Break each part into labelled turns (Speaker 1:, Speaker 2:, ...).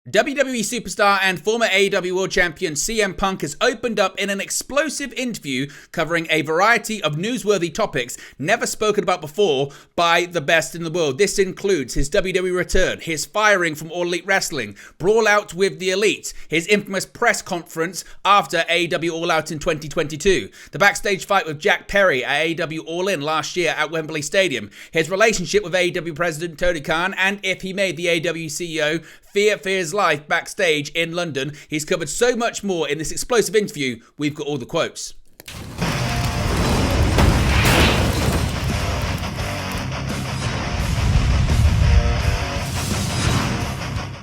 Speaker 1: WWE superstar and former AEW World Champion CM Punk has opened up in an explosive interview covering a variety of newsworthy topics never spoken about before by the best in the world. This includes his WWE return, his firing from All Elite Wrestling, Brawl Out with the Elite, his infamous press conference after AEW All Out in 2022, the backstage fight with Jack Perry at AEW All In last year at Wembley Stadium, his relationship with AEW President Tony Khan, and if he made the AEW CEO fear for his life backstage in London. He's covered so much more in this explosive interview. We've got all the quotes.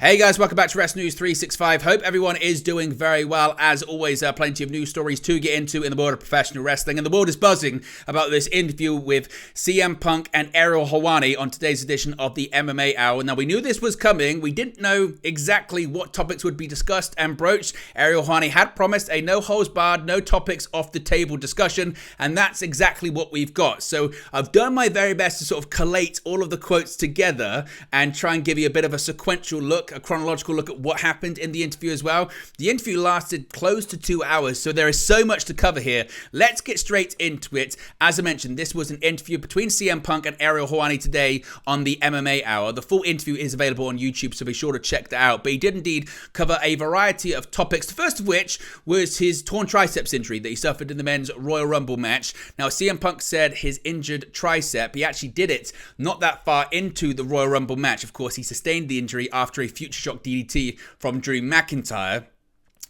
Speaker 1: Hey guys, welcome back to Wrest News 365. Hope everyone is doing very well. As always, plenty of news stories to get into in the world of professional wrestling, and the world is buzzing about this interview with CM Punk and Ariel Helwani on today's edition of the MMA Hour. Now, we knew this was coming. We didn't know exactly what topics would be discussed and broached. Ariel Helwani had promised a no-holds-barred, no topics off the table discussion, and that's exactly what we've got. So I've done my very best to sort of collate all of the quotes together and try and give you a bit of a sequential look, a chronological look at what happened in the interview as well. The interview lasted close to 2 hours, so there is so much to cover here. Let's get straight into it. As I mentioned, this was an interview between CM Punk and Ariel Helwani today on the MMA Hour. The full interview is available on YouTube, so be sure to check that out. But he did indeed cover a variety of topics, the first of which was his torn triceps injury that he suffered in the men's Royal Rumble match. Now, CM Punk said his injured tricep, he actually did it not that far into the Royal Rumble match. Of course, he sustained the injury after a Future Shock DDT from Drew McIntyre.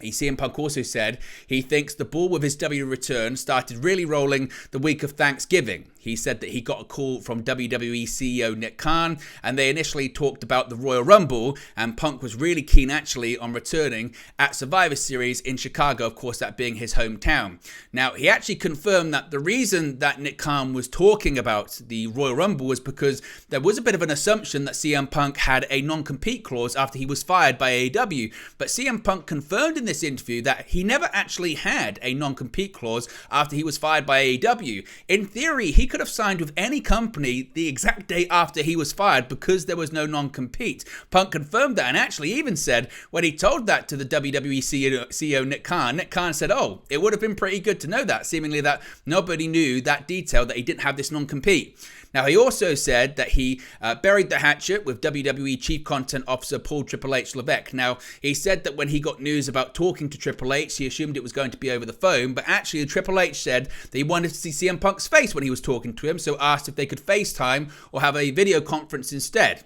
Speaker 1: CM Punk also said he thinks the ball with his WWE return started really rolling the week of Thanksgiving. He said that he got a call from WWE CEO Nick Khan, and they initially talked about the Royal Rumble, and Punk was really keen actually on returning at Survivor Series in Chicago, of course that being his hometown. Now, he actually confirmed that the reason that Nick Khan was talking about the Royal Rumble was because there was a bit of an assumption that CM Punk had a non-compete clause after he was fired by AEW, but CM Punk confirmed in this interview that he never actually had a non-compete clause after he was fired by AEW. In theory, he could have signed with any company the exact day after he was fired because there was no non-compete. Punk confirmed that and actually even said when he told that to the WWE CEO Nick Khan said, oh, it would have been pretty good to know that, seemingly that nobody knew that detail, that he didn't have this non-compete. Now, he also said that he buried the hatchet with WWE Chief Content Officer Paul Triple H Levesque. Now, he said that when he got news about talking to Triple H, he assumed it was going to be over the phone, but actually Triple H said that he wanted to see CM Punk's face when he was talking to him, so asked if they could FaceTime or have a video conference instead.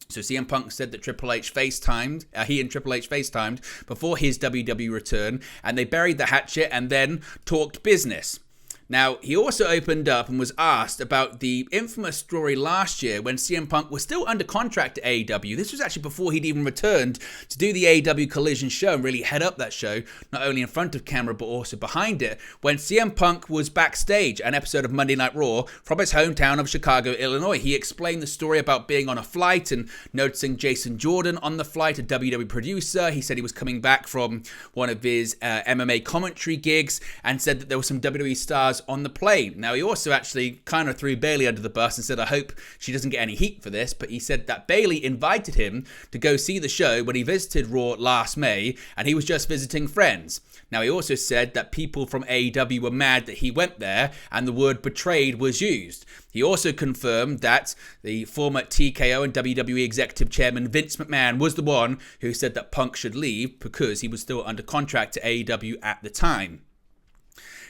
Speaker 1: So CM Punk said that he and Triple H FaceTimed before his WWE return, and they buried the hatchet and then talked business. Now, he also opened up and was asked about the infamous story last year when CM Punk was still under contract to AEW. This was actually before he'd even returned to do the AEW Collision show and really head up that show, not only in front of camera but also behind it, when CM Punk was backstage an episode of Monday Night Raw from his hometown of Chicago, Illinois. He explained the story about being on a flight and noticing Jason Jordan on the flight, a WWE producer. He said he was coming back from one of his MMA commentary gigs and said that there were some WWE stars on the plane. Now, he also actually kind of threw Bayley under the bus and said, I hope she doesn't get any heat for this, but he said that Bayley invited him to go see the show when he visited Raw last May, and he was just visiting friends. Now, he also said that people from AEW were mad that he went there, and the word betrayed was used. He also confirmed that the former TKO and WWE Executive Chairman Vince McMahon was the one who said that Punk should leave because he was still under contract to AEW at the time.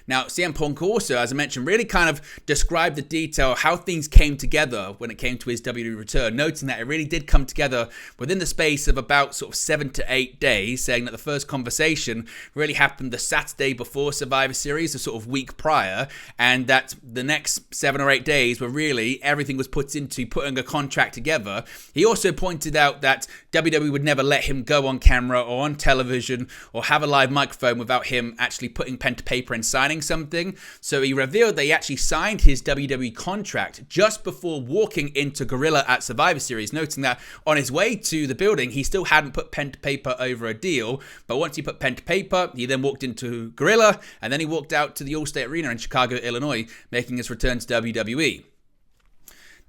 Speaker 1: Now, CM Punk also, as I mentioned, really kind of described the detail, how things came together when it came to his WWE return, noting that it really did come together within the space of about sort of 7 to 8 days, saying that the first conversation really happened the Saturday before Survivor Series, the sort of week prior, and that the next 7 or 8 days were really, everything was put into putting a contract together. He also pointed out that WWE would never let him go on camera or on television or have a live microphone without him actually putting pen to paper and signing something. So he revealed that he actually signed his WWE contract just before walking into Gorilla at Survivor Series, noting that on his way to the building, he still hadn't put pen to paper over a deal. But once he put pen to paper, he then walked into Gorilla, and then he walked out to the Allstate Arena in Chicago, Illinois, making his return to WWE.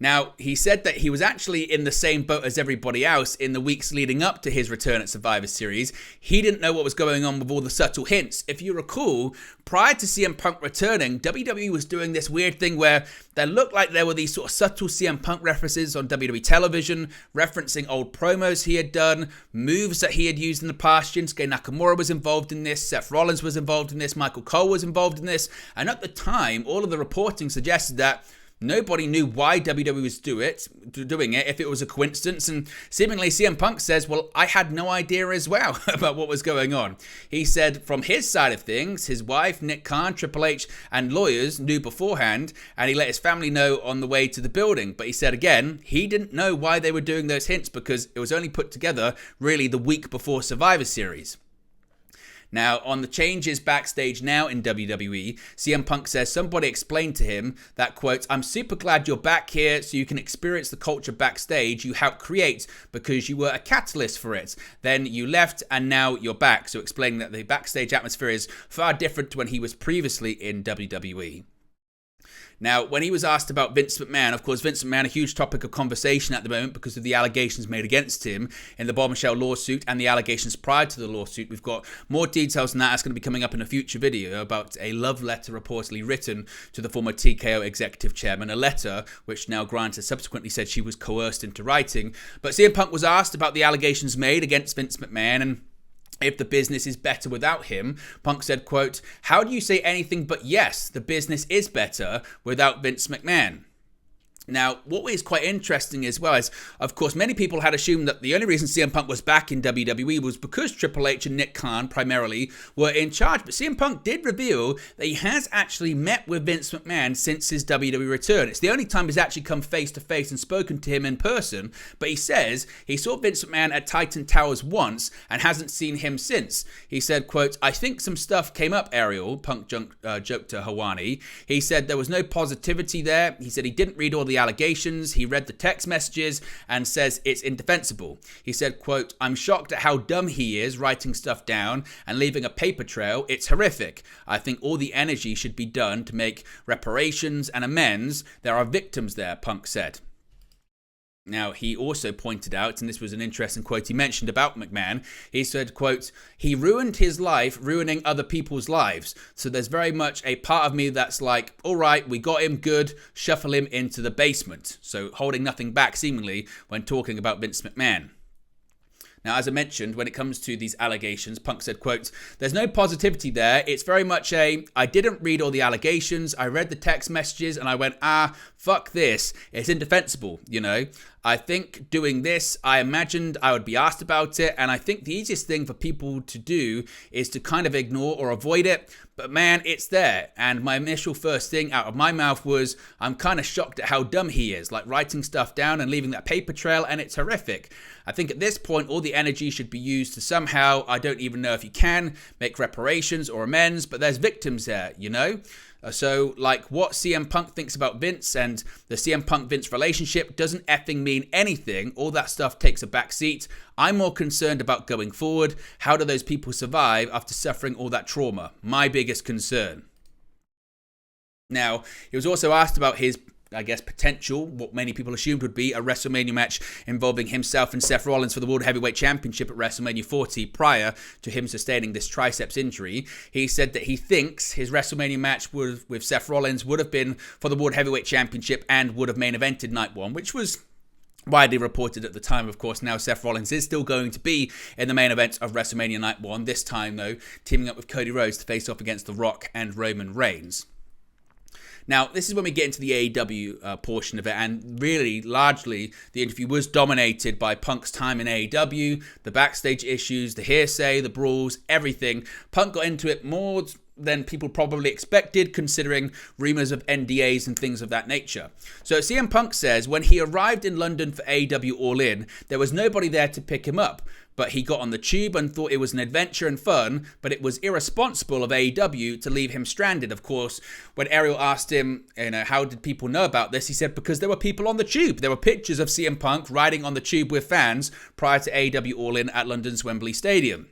Speaker 1: Now, he said that he was actually in the same boat as everybody else in the weeks leading up to his return at Survivor Series. He didn't know what was going on with all the subtle hints. If you recall, prior to CM Punk returning, WWE was doing this weird thing where there looked like there were these sort of subtle CM Punk references on WWE television, referencing old promos he had done, moves that he had used in the past. Shinsuke Nakamura was involved in this, Seth Rollins was involved in this, Michael Cole was involved in this, and at the time, all of the reporting suggested that nobody knew why WWE was doing it, if it was a coincidence, and seemingly CM Punk says, well, I had no idea as well about what was going on. He said from his side of things, his wife, Nick Khan, Triple H, and lawyers knew beforehand, and he let his family know on the way to the building. But he said again, he didn't know why they were doing those hints because it was only put together really the week before Survivor Series. Now, on the changes backstage now in WWE, CM Punk says somebody explained to him that, quote, I'm super glad you're back here so you can experience the culture backstage you helped create because you were a catalyst for it. Then you left and now you're back. So explaining that the backstage atmosphere is far different to when he was previously in WWE. Now, when he was asked about Vince McMahon, of course, Vince McMahon, a huge topic of conversation at the moment because of the allegations made against him in the Bombshell lawsuit and the allegations prior to the lawsuit. We've got more details on that. That's going to be coming up in a future video about a love letter reportedly written to the former TKO executive chairman, a letter which now Grant has subsequently said she was coerced into writing. But CM Punk was asked about the allegations made against Vince McMahon and if the business is better without him. Punk said, quote, how do you say anything but yes, the business is better without Vince McMahon? Now, what is quite interesting as well is, of course, many people had assumed that the only reason CM Punk was back in WWE was because Triple H and Nick Khan primarily were in charge. But CM Punk did reveal that he has actually met with Vince McMahon since his WWE return. It's the only time he's actually come face to face and spoken to him in person. But he says he saw Vince McMahon at Titan Towers once and hasn't seen him since. He said, quote, I think some stuff came up, Ariel, Punk joked to Hawani. He said there was no positivity there. He said he didn't read all the allegations, he read the text messages and says it's indefensible. He said, quote, I'm shocked at how dumb he is writing stuff down and leaving a paper trail. It's horrific. I think all the energy should be done to make reparations and amends. There are victims there, Punk said. Now, he also pointed out, and this was an interesting quote he mentioned about McMahon, he said, quote, he ruined his life ruining other people's lives. So there's very much a part of me that's like, all right, we got him good, shuffle him into the basement. So holding nothing back seemingly when talking about Vince McMahon. Now, as I mentioned, when it comes to these allegations, Punk said, quote, there's no positivity there. It's very much I didn't read all the allegations. I read the text messages and I went, fuck this. It's indefensible, you know. I think doing this, I imagined I would be asked about it. And I think the easiest thing for people to do is to kind of ignore or avoid it. But man, it's there. And my initial first thing out of my mouth was, I'm kind of shocked at how dumb he is, like writing stuff down and leaving that paper trail. And it's horrific. I think at this point, all the energy should be used to somehow, I don't even know if you can, make reparations or amends, but there's victims there, you know? So, like, what CM Punk thinks about Vince and the CM Punk-Vince relationship doesn't effing mean anything. All that stuff takes a back seat. I'm more concerned about going forward. How do those people survive after suffering all that trauma? My biggest concern. Now, he was also asked about his potential, what many people assumed would be a WrestleMania match involving himself and Seth Rollins for the World Heavyweight Championship at WrestleMania 40 prior to him sustaining this triceps injury. He said that he thinks his WrestleMania match with Seth Rollins would have been for the World Heavyweight Championship and would have main evented night one, which was widely reported at the time. Of course, now Seth Rollins is still going to be in the main event of WrestleMania night one, this time though teaming up with Cody Rhodes to face off against The Rock and Roman Reigns. Now, this is when we get into the AEW portion of it, and really, largely, the interview was dominated by Punk's time in AEW, the backstage issues, the hearsay, the brawls, everything. Punk got into it more than people probably expected, considering rumours of NDAs and things of that nature. So CM Punk says when he arrived in London for AEW All In, there was nobody there to pick him up. But he got on the tube and thought it was an adventure and fun, but it was irresponsible of AEW to leave him stranded. Of course, when Ariel asked him, how did people know about this? He said because there were people on the tube. There were pictures of CM Punk riding on the tube with fans prior to AEW All In at London's Wembley Stadium.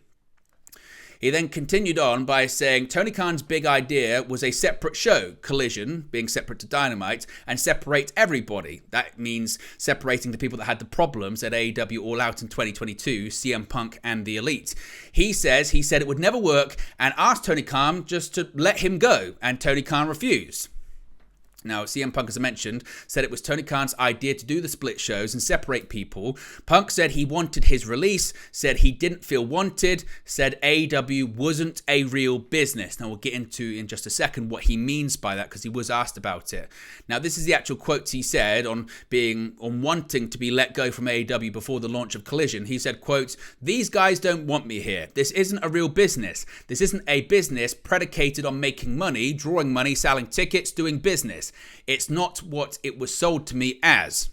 Speaker 1: He then continued on by saying Tony Khan's big idea was a separate show, Collision, being separate to Dynamite, and separate everybody. That means separating the people that had the problems at AEW All Out in 2022, CM Punk and The Elite. He said it would never work and asked Tony Khan just to let him go, and Tony Khan refused. Now, CM Punk, as I mentioned, said it was Tony Khan's idea to do the split shows and separate people. Punk said he wanted his release, said he didn't feel wanted, said AEW wasn't a real business. Now, we'll get into in just a second what he means by that, because he was asked about it. Now, this is the actual quotes he said on wanting to be let go from AEW before the launch of Collision. He said, quote, "These guys don't want me here. This isn't a real business. This isn't a business predicated on making money, drawing money, selling tickets, doing business. It's not what it was sold to me as."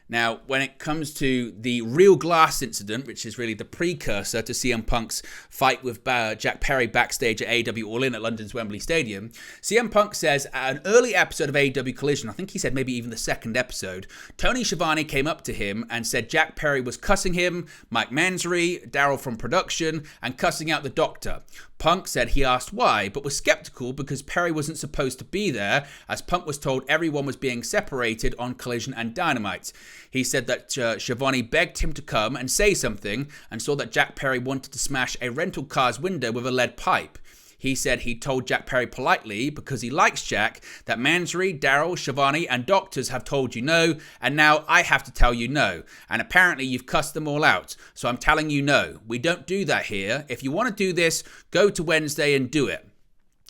Speaker 1: Now, when it comes to the Real Glass incident, which is really the precursor to CM Punk's fight with Jack Perry backstage at AEW All In at London's Wembley Stadium, CM Punk says at an early episode of AEW Collision, I think he said maybe even the second episode, Tony Schiavone came up to him and said Jack Perry was cussing him, Mike Mansory, Daryl from production, and cussing out the Doctor. Punk said he asked why, but was skeptical because Perry wasn't supposed to be there, as Punk was told everyone was being separated on Collision and Dynamite. He said that Schiavone begged him to come and say something, and saw that Jack Perry wanted to smash a rental car's window with a lead pipe. He said he told Jack Perry politely, because he likes Jack, that Mansory, Daryl, Schiavone, and doctors have told you no, and now I have to tell you no. And apparently you've cussed them all out, so I'm telling you no. We don't do that here. If you want to do this, go to Wednesday and do it.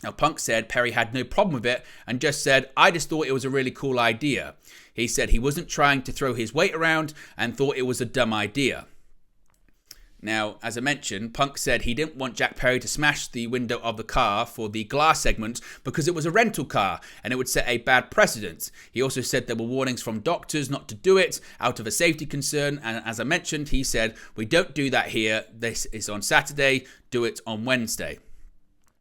Speaker 1: Now, Punk said Perry had no problem with it and just said, I just thought it was a really cool idea. He said he wasn't trying to throw his weight around and thought it was a dumb idea. Now, as I mentioned, Punk said he didn't want Jack Perry to smash the window of the car for the glass segment because it was a rental car and it would set a bad precedent. He also said there were warnings from doctors not to do it out of a safety concern, and as I mentioned, he said, we don't do that here. This is on Saturday. Do it on Wednesday.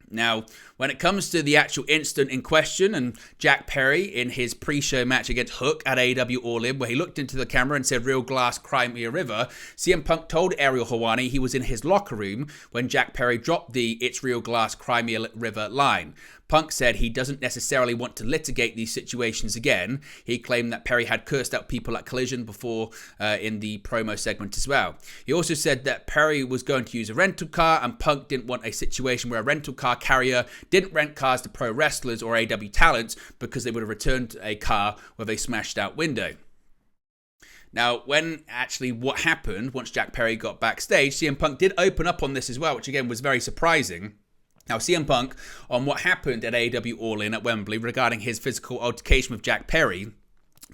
Speaker 1: Now, when it comes to the actual incident in question and Jack Perry in his pre-show match against Hook at AEW All In, where he looked into the camera and said, Real Glass, Cry Me a River, CM Punk told Ariel Helwani he was in his locker room when Jack Perry dropped the It's Real Glass, Cry Me a River line. Punk said he doesn't necessarily want to litigate these situations again. He claimed that Perry had cursed out people at Collision before in the promo segment as well. He also said that Perry was going to use a rental car and Punk didn't want a situation where a rental car carrier didn't rent cars to pro wrestlers or AEW talents because they would have returned a car with a smashed out window. Now, what happened once Jack Perry got backstage, CM Punk did open up on this as well, which again was very surprising. Now, CM Punk, on what happened at AEW All In at Wembley regarding his physical altercation with Jack Perry,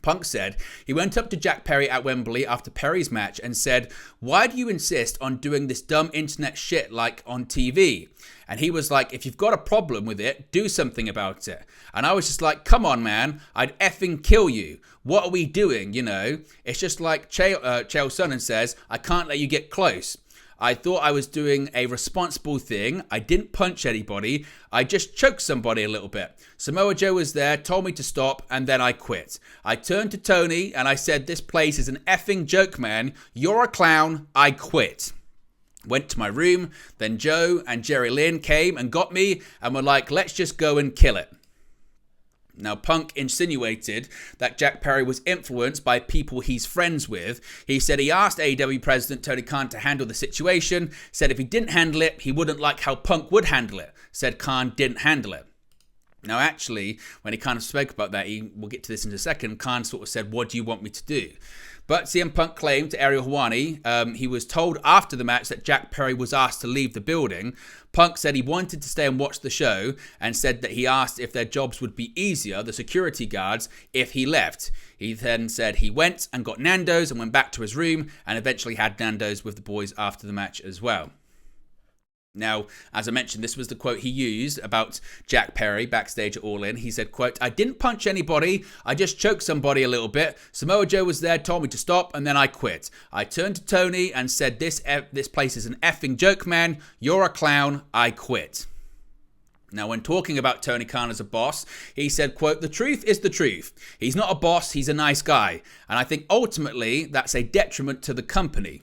Speaker 1: Punk said he went up to Jack Perry at Wembley after Perry's match and said, why do you insist on doing this dumb internet shit like on TV? And he was like, if you've got a problem with it, do something about it. And I was just like, come on, man, I'd effing kill you. What are we doing, you know? It's just like Chael Sonnen says, I can't let you get close. I thought I was doing a responsible thing. I didn't punch anybody. I just choked somebody a little bit. Samoa Joe was there, told me to stop, and then I quit. I turned to Tony and I said, this place is an effing joke, man. You're a clown. I quit. Went to my room. Then Joe and Jerry Lynn came and got me and were like, let's just go and kill it. Now, Punk insinuated that Jack Perry was influenced by people he's friends with. He said he asked AEW President Tony Khan to handle the situation, said if he didn't handle it, he wouldn't like how Punk would handle it, said Khan didn't handle it. Now, actually, when he kind of spoke about that, we'll get to this in a second, Khan sort of said, what do you want me to do? But CM Punk claimed to Ariel Helwani he was told after the match that Jack Perry was asked to leave the building. Punk said he wanted to stay and watch the show and said that he asked if their jobs would be easier, the security guards, if he left. He then said he went and got Nando's and went back to his room and eventually had Nando's with the boys after the match as well. Now, as I mentioned, this was the quote he used about Jack Perry backstage at All In. He said, quote, I didn't punch anybody. I just choked somebody a little bit. Samoa Joe was there, told me to stop, and then I quit. I turned to Tony and said, this place is an effing joke, man. You're a clown. I quit. Now, when talking about Tony Khan as a boss, he said, quote, the truth is the truth. He's not a boss. He's a nice guy. And I think ultimately that's a detriment to the company.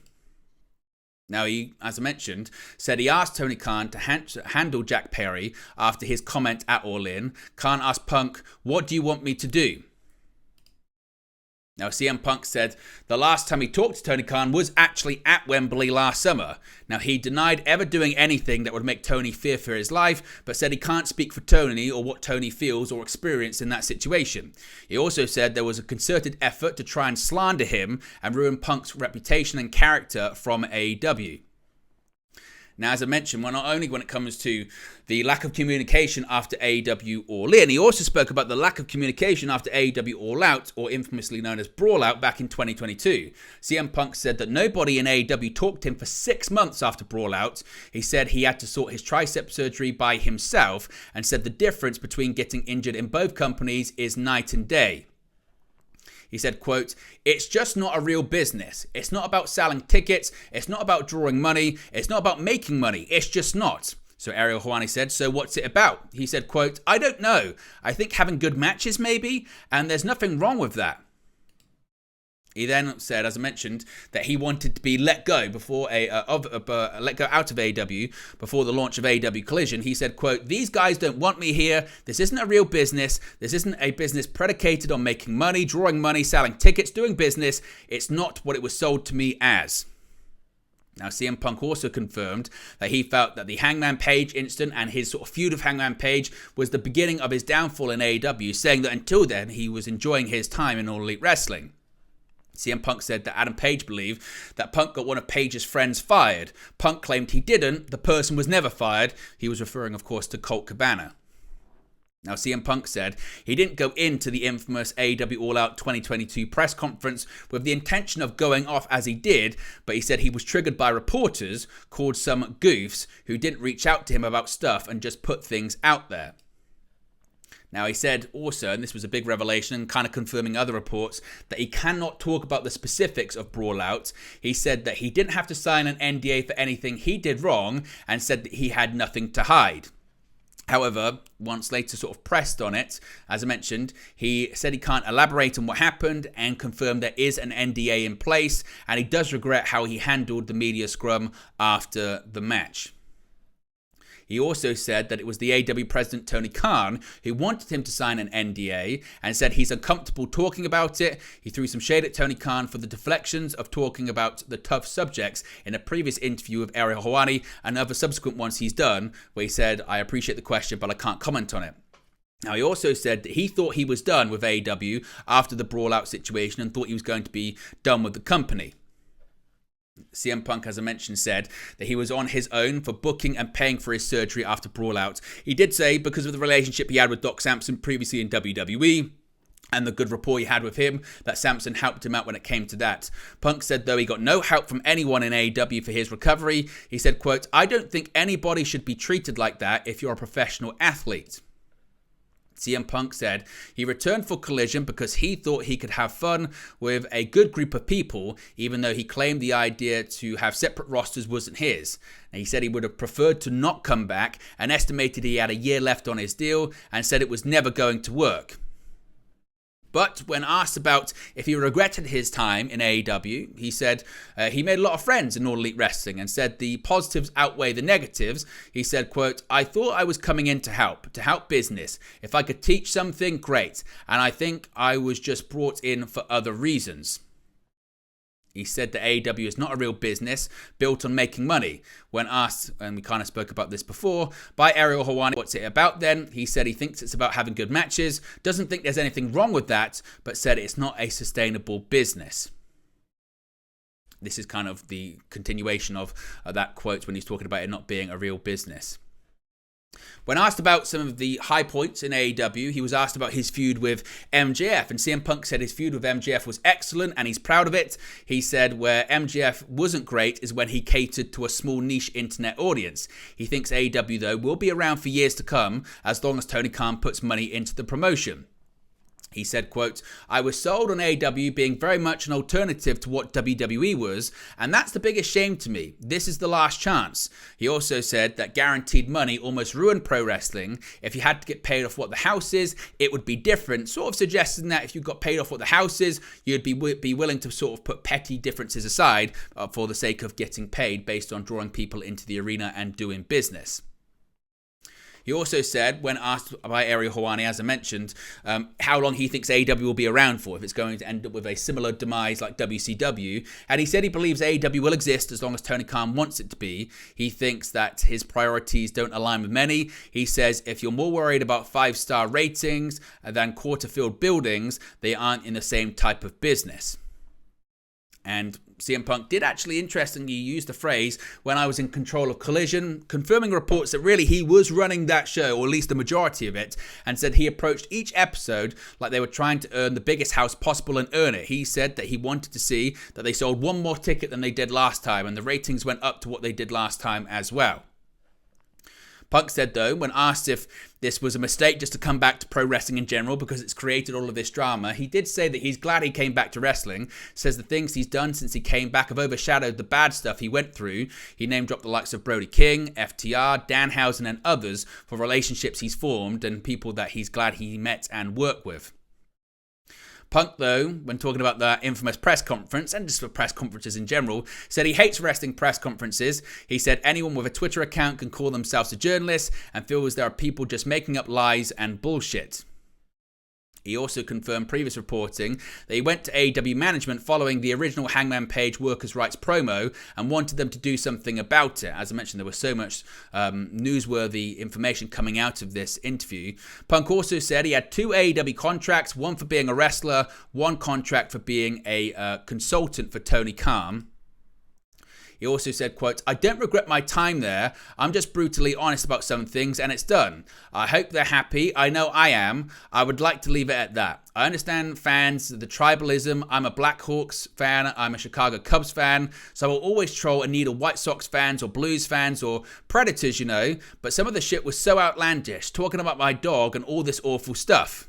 Speaker 1: Now, he, as I mentioned, said he asked Tony Khan to handle Jack Perry after his comment at All In. Khan asked Punk, "What do you want me to do?" Now, CM Punk said the last time he talked to Tony Khan was actually at Wembley last summer. Now, he denied ever doing anything that would make Tony fear for his life, but said he can't speak for Tony or what Tony feels or experienced in that situation. He also said there was a concerted effort to try and slander him and ruin Punk's reputation and character from AEW. Now, as I mentioned, not only when it comes to the lack of communication after AEW All In, he also spoke about the lack of communication after AEW All Out, or infamously known as Brawl Out, back in 2022. CM Punk said that nobody in AEW talked to him for 6 months after Brawl Out. He said he had to sort his tricep surgery by himself, and said the difference between getting injured in both companies is night and day. He said, quote, "It's just not a real business. It's not about selling tickets. It's not about drawing money. It's not about making money. It's just not." So Ariel Helwani said, "So what's it about?" He said, quote, "I don't know. I think having good matches maybe, and there's nothing wrong with that." He then said, as I mentioned, that he wanted to be let go before let go out of AEW before the launch of AEW Collision. He said, quote, "These guys don't want me here. This isn't a real business. This isn't a business predicated on making money, drawing money, selling tickets, doing business. It's not what it was sold to me as." Now, CM Punk also confirmed that he felt that the Hangman Page incident and his sort of feud of Hangman Page was the beginning of his downfall in AEW, saying that until then he was enjoying his time in All Elite Wrestling. CM Punk said that Adam Page believed that Punk got one of Page's friends fired. Punk claimed he didn't. The person was never fired. He was referring, of course, to Colt Cabana. Now, CM Punk said he didn't go into the infamous AEW All Out 2022 press conference with the intention of going off as he did, but he said he was triggered by reporters called some goofs who didn't reach out to him about stuff and just put things out there. Now, he said also, and this was a big revelation, kind of confirming other reports, that he cannot talk about the specifics of Brawl Out. He said that he didn't have to sign an NDA for anything he did wrong, and said that he had nothing to hide. However, once later sort of pressed on it, as I mentioned, he said he can't elaborate on what happened and confirmed there is an NDA in place, and he does regret how he handled the media scrum after the match. He also said that it was the AEW president, Tony Khan, who wanted him to sign an NDA and said he's uncomfortable talking about it. He threw some shade at Tony Khan for the deflections of talking about the tough subjects in a previous interview with Ariel Helwani and other subsequent ones he's done, where he said, "I appreciate the question, but I can't comment on it." Now, he also said that he thought he was done with AEW after the Brawl Out situation and thought he was going to be done with the company. CM Punk, as I mentioned, said that he was on his own for booking and paying for his surgery after Brawl Out. He did say because of the relationship he had with Doc Sampson previously in WWE and the good rapport he had with him, that Sampson helped him out when it came to that. Punk said, though, he got no help from anyone in AEW for his recovery. He said, quote, "I don't think anybody should be treated like that if you're a professional athlete." CM Punk said he returned for Collision because he thought he could have fun with a good group of people, even though he claimed the idea to have separate rosters wasn't his. And he said he would have preferred to not come back and estimated he had a year left on his deal and said it was never going to work. But when asked about if he regretted his time in AEW, he said he made a lot of friends in All Elite Wrestling and said the positives outweigh the negatives. He said, quote, "I thought I was coming in to help business. If I could teach something, great. And I think I was just brought in for other reasons." He said that AEW is not a real business built on making money. When asked, and we kind of spoke about this before, by Ariel Helwani, what's it about then? He said he thinks it's about having good matches, doesn't think there's anything wrong with that, but said it's not a sustainable business. This is kind of the continuation of that quote when he's talking about it not being a real business. When asked about some of the high points in AEW, he was asked about his feud with MJF, and CM Punk said his feud with MJF was excellent and he's proud of it. He said where MJF wasn't great is when he catered to a small niche internet audience. He thinks AEW, though, will be around for years to come as long as Tony Khan puts money into the promotion. He said, quote, "I was sold on AEW being very much an alternative to what WWE was, and that's the biggest shame to me. This is the last chance." He also said that guaranteed money almost ruined pro wrestling. If you had to get paid off what the house is, it would be different, sort of suggesting that if you got paid off what the house is, you'd be willing to sort of put petty differences aside for the sake of getting paid based on drawing people into the arena and doing business. He also said, when asked by Ariel Helwani, as I mentioned, how long he thinks AEW will be around for, if it's going to end up with a similar demise like WCW. And he said he believes AEW will exist as long as Tony Khan wants it to be. He thinks that his priorities don't align with many. He says, if you're more worried about 5-star ratings than quarter-filled buildings, they aren't in the same type of business. And CM Punk did actually interestingly use the phrase, "when I was in control of Collision," confirming reports that really he was running that show, or at least the majority of it, and said he approached each episode like they were trying to earn the biggest house possible and earn it. He said that he wanted to see that they sold one more ticket than they did last time, and the ratings went up to what they did last time as well. Punk said, though, when asked if this was a mistake just to come back to pro wrestling in general because it's created all of this drama, he did say that he's glad he came back to wrestling, says the things he's done since he came back have overshadowed the bad stuff he went through. He name-dropped the likes of Brody King, FTR, Danhausen and others for relationships he's formed and people that he's glad he met and worked with. Punk, though, when talking about the infamous press conference, and just for press conferences in general, said he hates wrestling press conferences. He said anyone with a Twitter account can call themselves a journalist and feels there are people just making up lies and bullshit. He also confirmed previous reporting that he went to AEW management following the original Hangman Page workers' rights promo and wanted them to do something about it. As I mentioned, there was so much newsworthy information coming out of this interview. Punk also said he had 2 AEW contracts, one for being a wrestler, one contract for being a consultant for Tony Khan. He also said, quote, "I don't regret my time there. I'm just brutally honest about some things and it's done. I hope they're happy. I know I am. I would like to leave it at that. I understand fans, the tribalism. I'm a Blackhawks fan. I'm a Chicago Cubs fan. So I'll always troll and needle White Sox fans or Blues fans or Predators, you know. But some of the shit was so outlandish, talking about my dog and all this awful stuff."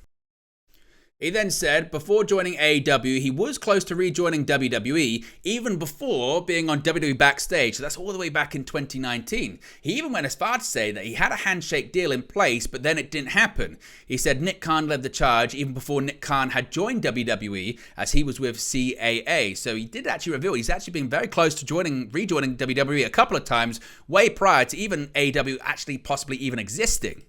Speaker 1: He then said before joining AEW, he was close to rejoining WWE, even before being on WWE Backstage. So that's all the way back in 2019. He even went as far to say that he had a handshake deal in place, but then it didn't happen. He said Nick Khan led the charge even before Nick Khan had joined WWE, as he was with CAA. So he did actually reveal he's actually been very close to rejoining WWE a couple of times, way prior to even AEW actually possibly even existing.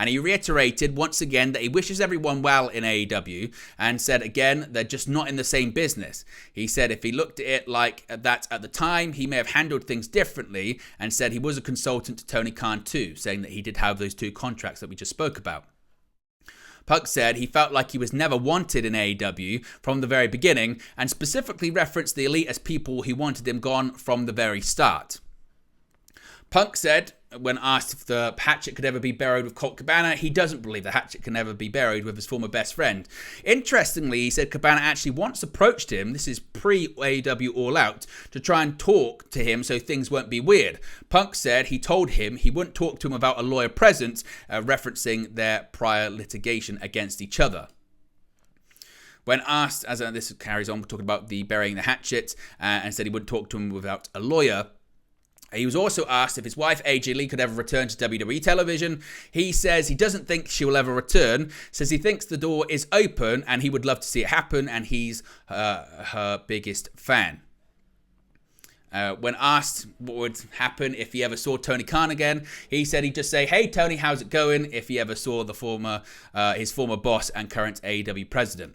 Speaker 1: And he reiterated once again that he wishes everyone well in AEW and said again, they're just not in the same business. He said if he looked at it like that at the time, he may have handled things differently, and said he was a consultant to Tony Khan too, saying that he did have those 2 contracts that we just spoke about. Punk said he felt like he was never wanted in AEW from the very beginning, and specifically referenced the Elite as people who wanted him gone from the very start. Punk said, when asked if the hatchet could ever be buried with Colt Cabana, he doesn't believe the hatchet can ever be buried with his former best friend. Interestingly, he said Cabana actually once approached him, this is pre-AEW All Out, to try and talk to him so things won't be weird. Punk said he told him he wouldn't talk to him without a lawyer present, referencing their prior litigation against each other. When asked, as this carries on, we're talking about the burying the hatchet, and said he wouldn't talk to him without a lawyer. He was also asked if his wife AJ Lee could ever return to WWE television. He says he doesn't think she will ever return, says he thinks the door is open and he would love to see it happen, and he's her biggest fan. When asked what would happen if he ever saw Tony Khan again, he said he'd just say, "Hey Tony, how's it going?" if he ever saw his former boss and current AEW president.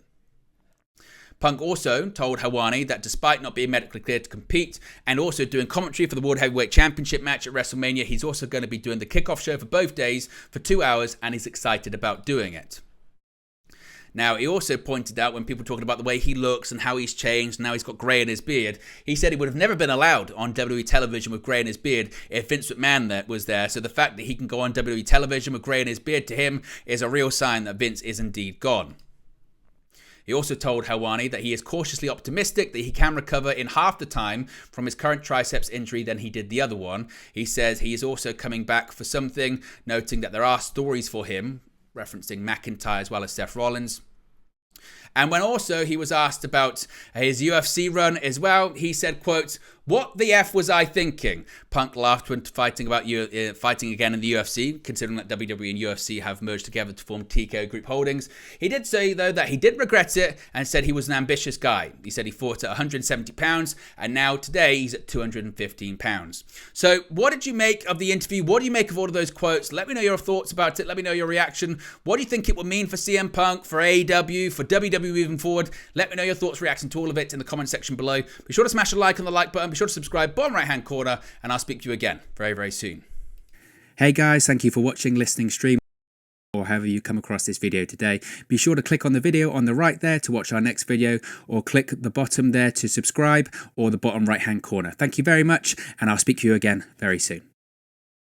Speaker 1: Punk also told Helwani that despite not being medically cleared to compete and also doing commentary for the World Heavyweight Championship match at WrestleMania, he's also going to be doing the kickoff show for both days for 2 hours, and he's excited about doing it. Now, he also pointed out when people were talking about the way he looks and how he's changed and now he's got grey in his beard, he said he would have never been allowed on WWE television with grey in his beard if Vince McMahon was there. So the fact that he can go on WWE television with grey in his beard to him is a real sign that Vince is indeed gone. He also told Helwani that he is cautiously optimistic that he can recover in half the time from his current triceps injury than he did the other one. He says he is also coming back for something, noting that there are stories for him referencing McIntyre as well as Seth Rollins. And when also he was asked about his UFC run as well, he said, quote, "What the F was I thinking?" Punk laughed when fighting again in the UFC, considering that WWE and UFC have merged together to form TKO Group Holdings. He did say, though, that he did regret it and said he was an ambitious guy. He said he fought at 170 pounds and now today he's at 215 pounds. So what did you make of the interview? What do you make of all of those quotes? Let me know your thoughts about it. Let me know your reaction. What do you think it will mean for CM Punk, for AEW, for WWE moving forward? Let me know your thoughts, reacting to all of it in the comment section below. Be sure to smash a like on the like button. Be sure to subscribe, bottom right hand corner, and I'll speak to you again very, very soon.
Speaker 2: Hey guys, thank you for watching, listening, streaming, or however you come across this video today. Be sure to click on the video on the right there to watch our next video, or click the bottom there to subscribe, or the bottom right hand corner. Thank you very much, and I'll speak to you again very soon.